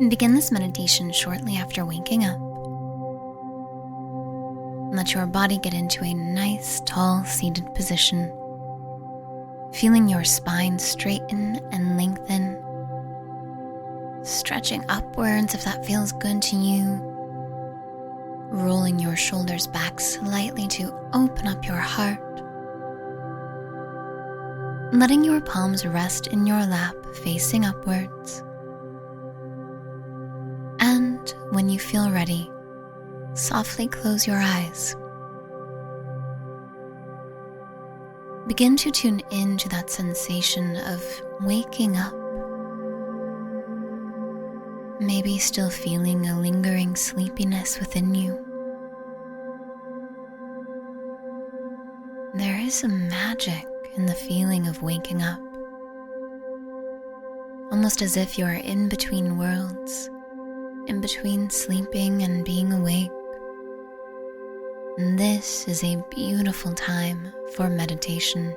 Begin this meditation shortly after waking up. Let your body get into a nice, tall, seated position, feeling your spine straighten and lengthen, stretching upwards if that feels good to you, rolling your shoulders back slightly to open up your heart, letting your palms rest in your lap facing upwards. And when you feel ready, softly close your eyes. Begin to tune into that sensation of waking up. Maybe still feeling a lingering sleepiness within you. There is a magic in the feeling of waking up, almost as if you are in between worlds, in between sleeping and being awake. And this is a beautiful time for meditation.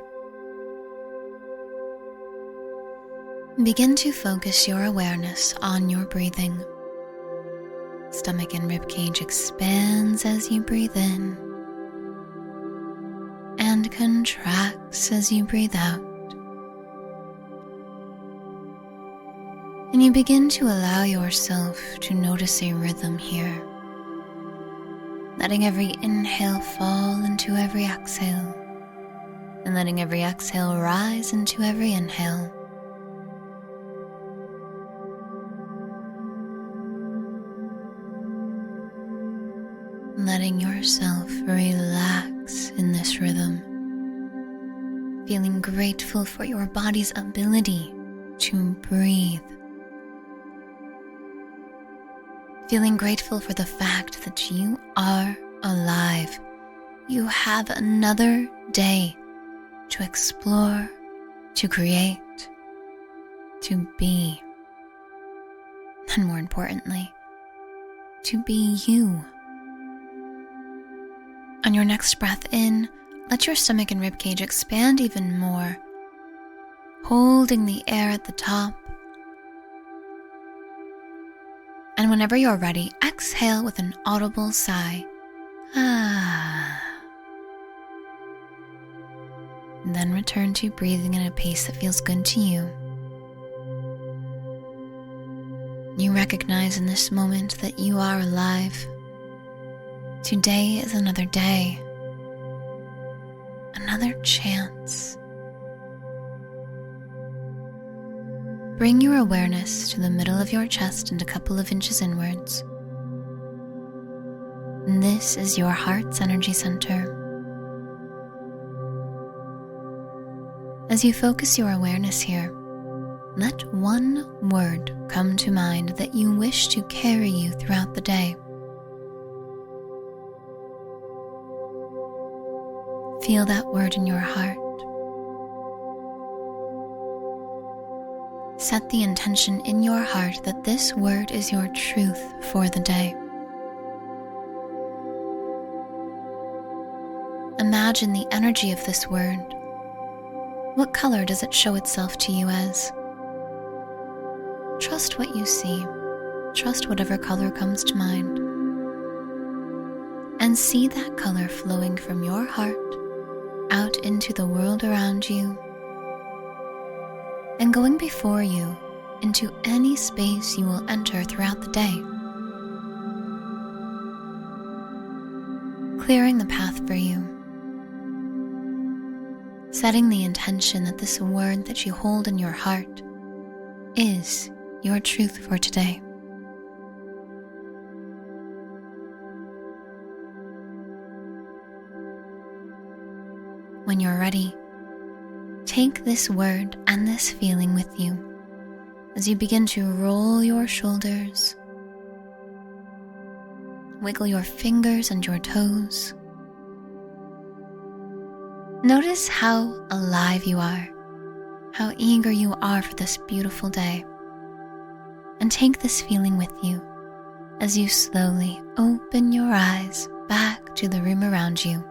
Begin to focus your awareness on your breathing. Stomach and ribcage expands as you breathe in and contracts as you breathe out. And you begin to allow yourself to notice a rhythm here, letting every inhale fall into every exhale, and letting every exhale rise into every inhale. Letting yourself relax in this rhythm, feeling grateful for your body's ability to breathe. Feeling grateful for the fact that you are alive. You have another day to explore, to create, to be, and more importantly, to be you. On your next breath in, let your stomach and ribcage expand even more, holding the air at the top. And whenever you're ready, exhale with an audible sigh. And then return to breathing at a pace that feels good to you. You recognize in this moment that you are alive. Today is another day, another chance. Bring your awareness to the middle of your chest and a couple of inches inwards. And this is your heart's energy center. As you focus your awareness here, let one word come to mind that you wish to carry you throughout the day. Feel that word in your heart. Set the intention in your heart that this word is your truth for the day. Imagine the energy of this word. What color does it show itself to you as? Trust what you see. Trust whatever color comes to mind. And see that color flowing from your heart out into the world around you, and going before you into any space you will enter throughout the day. Clearing the path for you. Setting the intention that this word that you hold in your heart is your truth for today. When you're ready, take this word and this feeling with you as you begin to roll your shoulders, wiggle your fingers and your toes. Notice how alive you are, how eager you are for this beautiful day, and take this feeling with you as you slowly open your eyes back to the room around you.